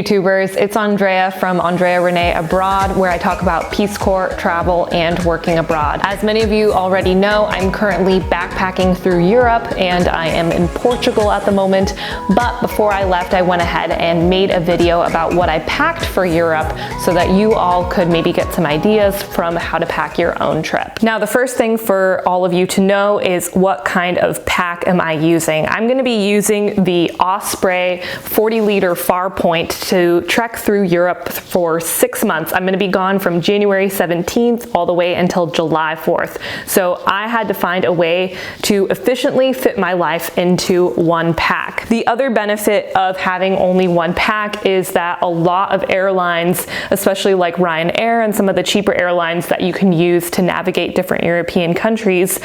YouTubers, it's Andrea from Andrea René Abroad, where I talk about Peace Corps, travel, and working abroad. As many of you already know, I'm currently backpacking through Europe and I am in Portugal at the moment, but before I left, I went ahead and made a video about what I packed for Europe so that you all could maybe get some ideas from how to pack your own trip. Now, the first thing for all of you to know is what kind of pack am I using? I'm gonna be using the Osprey 40-liter Farpoint to trek through Europe for 6 months. I'm gonna be gone from January 17th all the way until July 4th. So I had to find a way to efficiently fit my life into one pack. The other benefit of having only one pack is that a lot of airlines, especially like Ryanair and some of the cheaper airlines that you can use to navigate different European countries,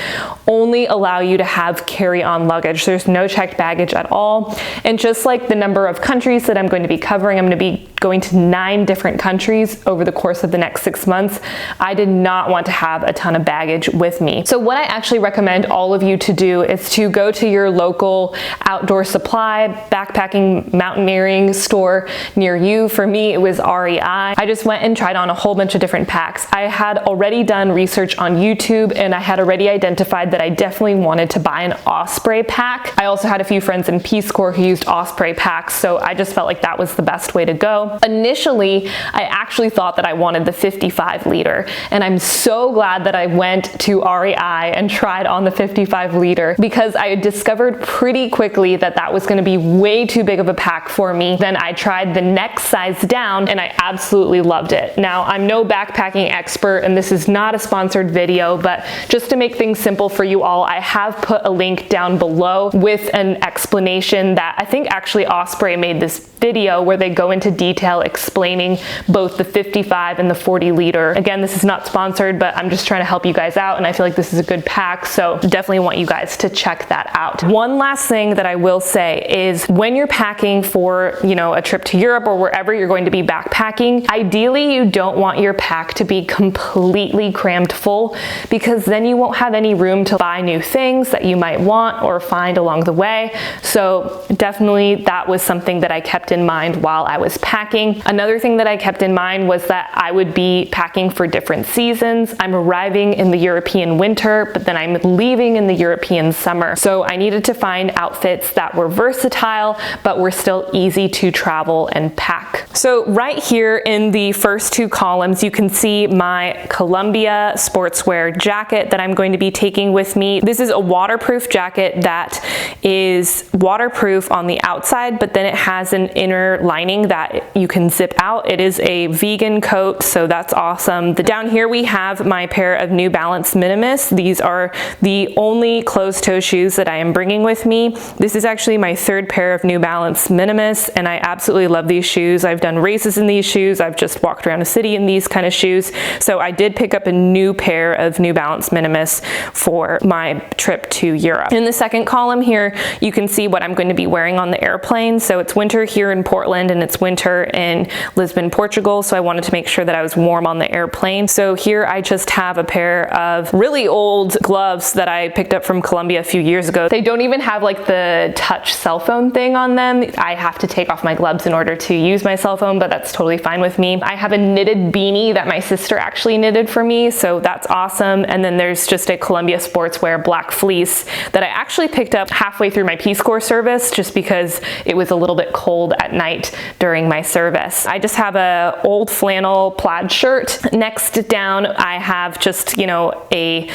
only allow you to have carry-on luggage. There's no checked baggage at all. And just like the number of countries that I'm going to be covering, I'm going to be going to 9 different countries over the course of the next 6 months. I did not want to have a ton of baggage with me. So what I actually recommend all of you to do is to go to your local outdoor supply, backpacking, mountaineering store near you. For me, it was REI. I just went and tried on a whole bunch of different packs. I had already done research on YouTube and I had already identified that I definitely wanted to buy an Osprey pack. I also had a few friends in Peace Corps who used Osprey packs, so I just felt like that was the best way to go. Initially, I actually thought that I wanted the 55-liter, and I'm so glad that I went to REI and tried on the 55-liter because I discovered pretty quickly that that was going to be way too big of a pack for me. Then I tried the next size down and I absolutely loved it. Now, I'm no backpacking expert and this is not a sponsored video, but just to make things simple for you all, I have put a link down below with an explanation that I think actually Osprey made this video where they go into detail explaining both the 55 and the 40-liter. Again, this is not sponsored, but I'm just trying to help you guys out and I feel like this is a good pack, so definitely want you guys to check that out. One last thing that I will say is when you're packing for, a trip to Europe or wherever you're going to be backpacking, ideally you don't want your pack to be completely crammed full because then you won't have any room to buy new things that you might want or find along the way. So definitely that was something that I kept in mind while I was packing. Another thing that I kept in mind was that I would be packing for different seasons. I'm arriving in the European winter, but then I'm leaving in the European summer. So I needed to find outfits that were versatile, but were still easy to travel and pack. So right here in the first 2 columns, you can see my Columbia sportswear jacket that I'm going to be taking with me. This is a waterproof jacket that is waterproof on the outside, but then it has an inner lining that you can zip out. It is a vegan coat, so that's awesome. Down here we have my pair of New Balance Minimalist. These are the only closed-toe shoes that I am bringing with me. This is actually my 3rd pair of New Balance Minimalist, and I absolutely love these shoes. I've done races in these shoes. I've just walked around a city in these kind of shoes. So I did pick up a new pair of New Balance Minimalist for my trip to Europe. In the second column here, you can see what I'm going to be wearing on the airplane. So it's winter here in Portland and it's winter in Lisbon, Portugal. So I wanted to make sure that I was warm on the airplane. So here I just have a pair of really old gloves that I picked up from Colombia a few years ago. They don't even have like the touch cell phone thing on them. I have to take off my gloves in order to use my cell phone, but that's totally fine with me. I have a knitted beanie that my sister actually knitted for me, so that's awesome. And then there's just a Columbia sportswear black fleece that I actually picked up halfway through my Peace Corps service just because it was a little bit cold at night during my service. I just have a old flannel plaid shirt. Next down, I have just, a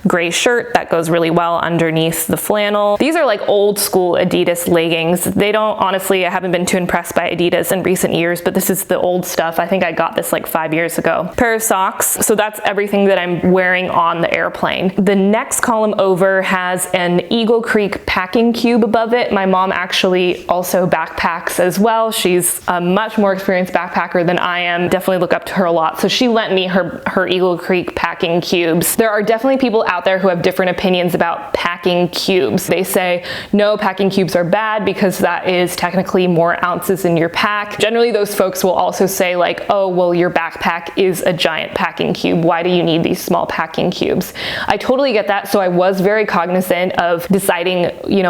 gray shirt that goes really well underneath the flannel. These are like old school Adidas leggings. They don't, honestly, I haven't been too impressed by Adidas in recent years, but this is the old stuff. I think I got this like 5 years ago. Pair of socks. So that's everything that I'm wearing on the airplane. The next column over has an Eagle Creek packing cube above it. My mom actually also backpacks as well. She's a much more experienced backpacker than I am. Definitely look up to her a lot. So she lent me her Eagle Creek packing cubes. There are definitely people out there who have different opinions about packing cubes. They say, no, packing cubes are bad because that is technically more ounces in your pack. Generally, those folks will also say like, oh, well, your backpack is a giant packing cube. Why do you need these small packing cubes? I totally get that. So I was very cognizant of deciding,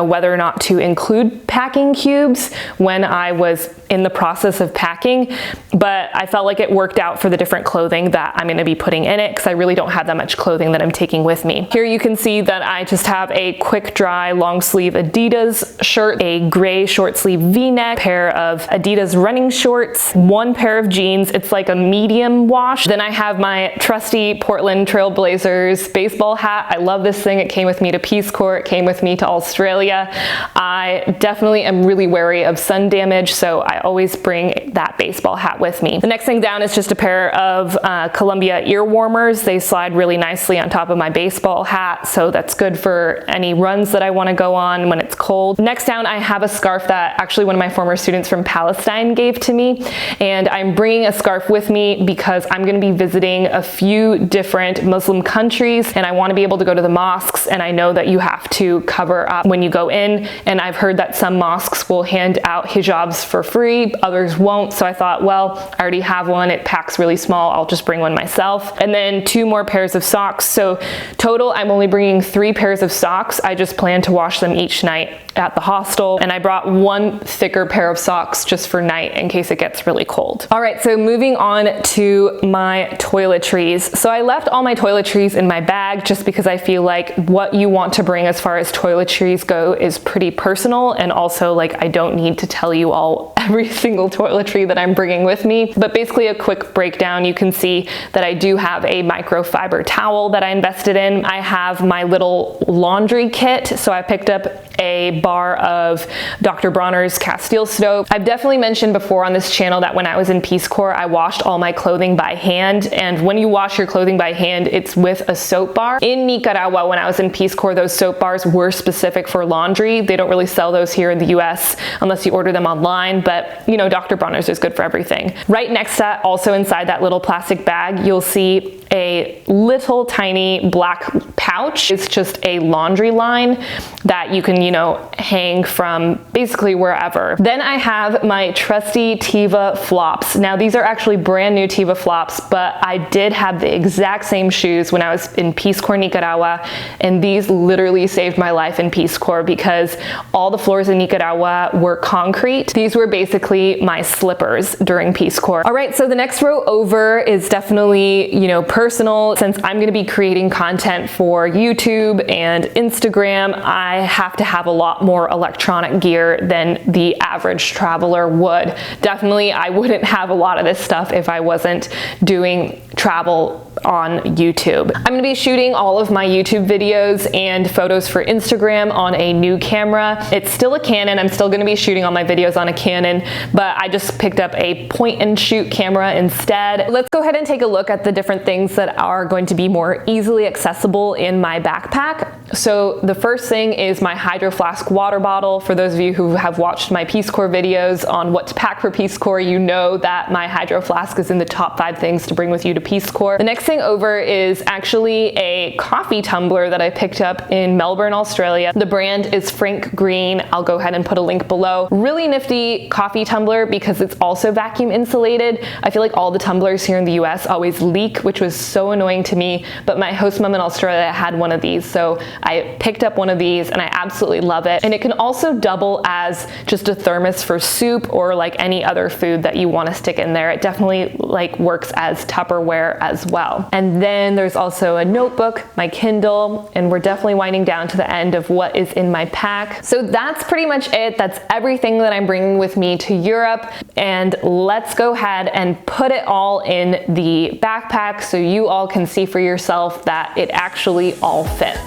whether or not to include packing cubes when I was in the process of packing, but I felt like it worked out for the different clothing that I'm gonna be putting in it, because I really don't have that much clothing that I'm taking with me. Here you can see that I just have a quick dry long sleeve Adidas shirt, a gray short sleeve V-neck, pair of Adidas running shorts, one pair of jeans. It's like a medium wash. Then I have my trusty Portland Trail Blazers baseball hat. I love this thing. It came with me to Peace Corps. It came with me to Australia. I definitely am really wary of sun damage, so I always bring that baseball hat with me. The next thing down is just a pair of Columbia ear warmers. They slide really nicely on top of my baseball hat, so that's good for any runs that I want to go on when it's cold. Next down, I have a scarf that actually one of my former students from Palestine gave to me, and I'm bringing a scarf with me because I'm going to be visiting a few different Muslim countries, and I want to be able to go to the mosques, and I know that you have to cover up when you go in, and I've heard that some mosques will hand out hijabs for free, others won't, so I thought, well, I already have one, it packs really small, I'll just bring one myself. And then 2 more pairs of socks, so total I'm only bringing 3 pairs of socks. I just plan to wash them each night at the hostel, and I brought 1 thicker pair of socks just for night in case it gets really cold. All right, so moving on to my toiletries. So I left all my toiletries in my bag just because I feel like what you want to bring as far as toiletries go is pretty personal, and also like I don't need to tell you all every single toiletry that I'm bringing with me. But basically a quick breakdown, you can see that I do have a microfiber towel that I invested in. I have my little laundry kit, so I picked up a bar of Dr. Bronner's Castile soap. I've definitely mentioned before on this channel that when I was in Peace Corps, I washed all my clothing by hand, and when you wash your clothing by hand, it's with a soap bar. In Nicaragua, when I was in Peace Corps, those soap bars were specific for laundry. They don't really sell those here in the US unless you order them online, but you know, Dr. Bronner's is good for everything. Right next to that, also inside that little plastic bag, you'll see a little tiny black pouch. It's just a laundry line that you can, you know, hang from basically wherever. Then I have my trusty Teva flops. Now these are actually brand new Teva flops, but I did have the exact same shoes when I was in Peace Corps Nicaragua, and these literally saved my life in Peace Corps because all the floors in Nicaragua were concrete. These were basically my slippers during Peace Corps. All right, so the next row over is definitely, you know, personal. Since I'm going to be creating content for YouTube and Instagram, I have to have a lot more electronic gear than the average traveler would. Definitely, I wouldn't have a lot of this stuff if I wasn't doing travel on YouTube. I'm going to be shooting all of my YouTube videos and photos for Instagram on a new camera. It's still a Canon. I'm still going to be shooting all my videos on a Canon, but I just picked up a point and shoot camera instead. Let's go ahead and take a look at the different things that are going to be more easily accessible in my backpack. So the first thing is my Hydro Flask water bottle. For those of you who have watched my Peace Corps videos on what to pack for Peace Corps, you know that my Hydro Flask is in the top 5 things to bring with you to Peace Corps. The next thing over is actually a coffee tumbler that I picked up in Melbourne, Australia. The brand is Frank Green. I'll go ahead and put a link below. Really nifty coffee tumbler because it's also vacuum insulated. I feel like all the tumblers here in the US always leak, which was so annoying to me, but my host mom in Australia had one of these, so I picked up one of these and I absolutely love it. And it can also double as just a thermos for soup or like any other food that you want to stick in there. It definitely like works as Tupperware as well. And then there's also a notebook, my Kindle, and we're definitely winding down to the end of what is in my pack. So that's pretty much it. That's everything that I'm bringing with me to Europe. And let's go ahead and put it all in the backpack so you all can see for yourself that it actually all fits.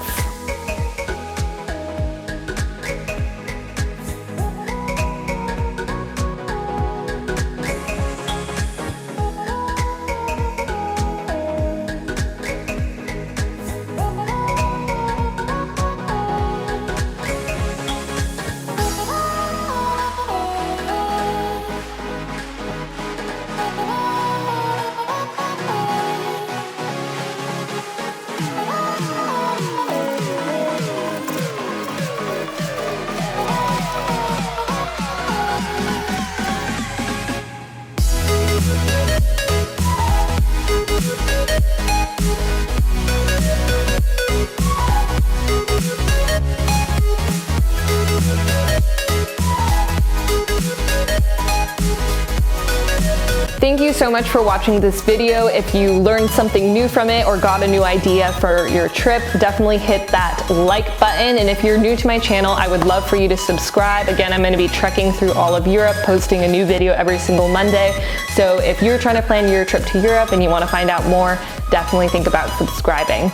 Thank you so much for watching this video. If you learned something new from it or got a new idea for your trip, definitely hit that like button. And if you're new to my channel, I would love for you to subscribe. Again, I'm going to be trekking through all of Europe, posting a new video every single Monday. So if you're trying to plan your trip to Europe and you want to find out more, definitely think about subscribing.